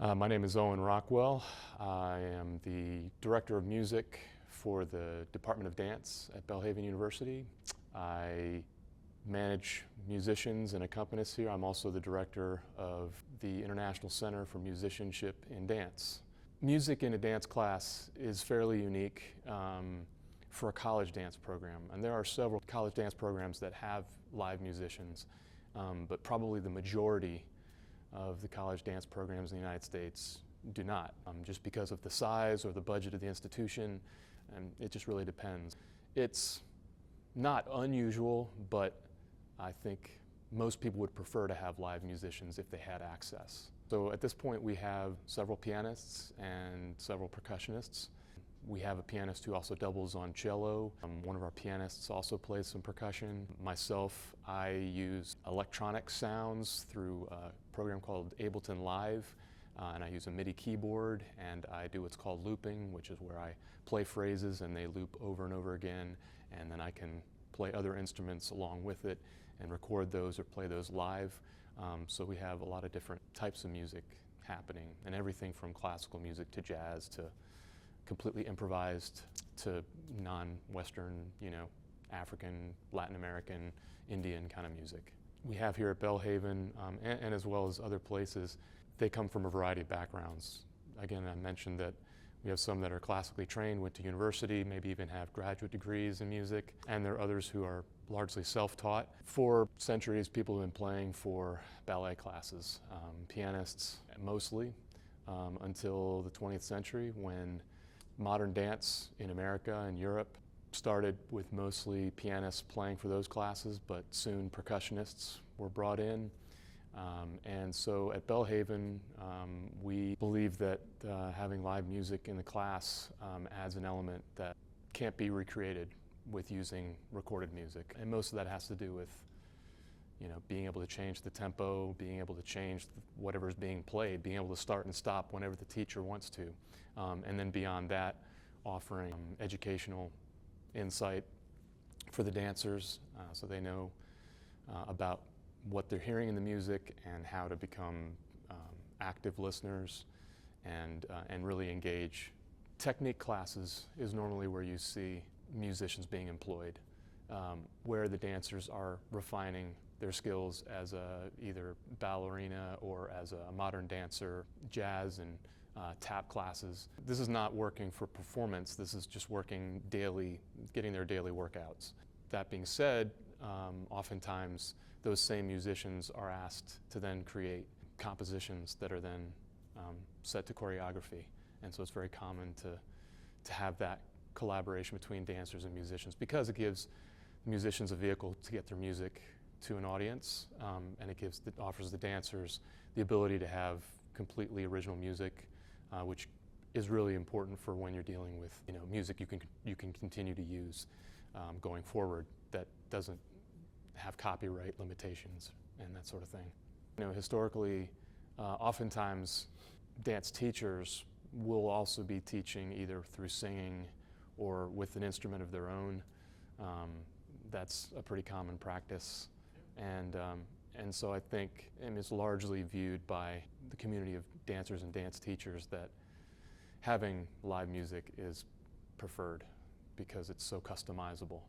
My name is Owen Rockwell. I am the Director of Music for the Department of Dance at Belhaven University. I manage musicians and accompanists here. I'm also the Director of the International Center for Musicianship in Dance. Music in a dance class is fairly unique for a college dance program, and there are several college dance programs that have live musicians, but probably the majority of the college dance programs in the United States do not, just because of the size or the budget of the institution, and it just really depends. It's not unusual, but I think most people would prefer to have live musicians if they had access. So at this point we have several pianists and several percussionists. We have a pianist who also doubles on cello. One of our pianists also plays some percussion. Myself, I use electronic sounds through a program called Ableton Live, and I use a MIDI keyboard, and I do what's called looping, which is where I play phrases and they loop over and over again, and then I can play other instruments along with it and record those or play those live. So we have a lot of different types of music happening, and everything from classical music to jazz to completely improvised to non-Western, African, Latin American, Indian kind of music. We have here at Belhaven, and as well as other places, they come from a variety of backgrounds. Again, I mentioned that we have some that are classically trained, went to university, maybe even have graduate degrees in music, and there are others who are largely self-taught. For centuries, people have been playing for ballet classes, pianists mostly, until the 20th century when modern dance in America and Europe started with mostly pianists playing for those classes, but soon percussionists were brought in. And so at Belhaven, we believe that having live music in the class adds an element that can't be recreated with using recorded music. And most of that has to do with being able to change the tempo, being able to change whatever's being played, being able to start and stop whenever the teacher wants to. And then beyond that, offering educational insight for the dancers so they know about what they're hearing in the music and how to become active listeners and really engage. Technique classes is normally where you see musicians being employed, where the dancers are refining their skills as either ballerina or as a modern dancer, jazz and tap classes. This is not working for performance, this is just working daily, getting their daily workouts. That being said, oftentimes those same musicians are asked to then create compositions that are then set to choreography. And so it's very common to have that collaboration between dancers and musicians because it gives musicians a vehicle to get their music to an audience, and it offers the dancers the ability to have completely original music, which is really important for when you're dealing with music you can continue to use going forward that doesn't have copyright limitations and that sort of thing. Historically, oftentimes dance teachers will also be teaching either through singing or with an instrument of their own. That's a pretty common practice. And so I think, and it's largely viewed by the community of dancers and dance teachers that having live music is preferred because it's so customizable.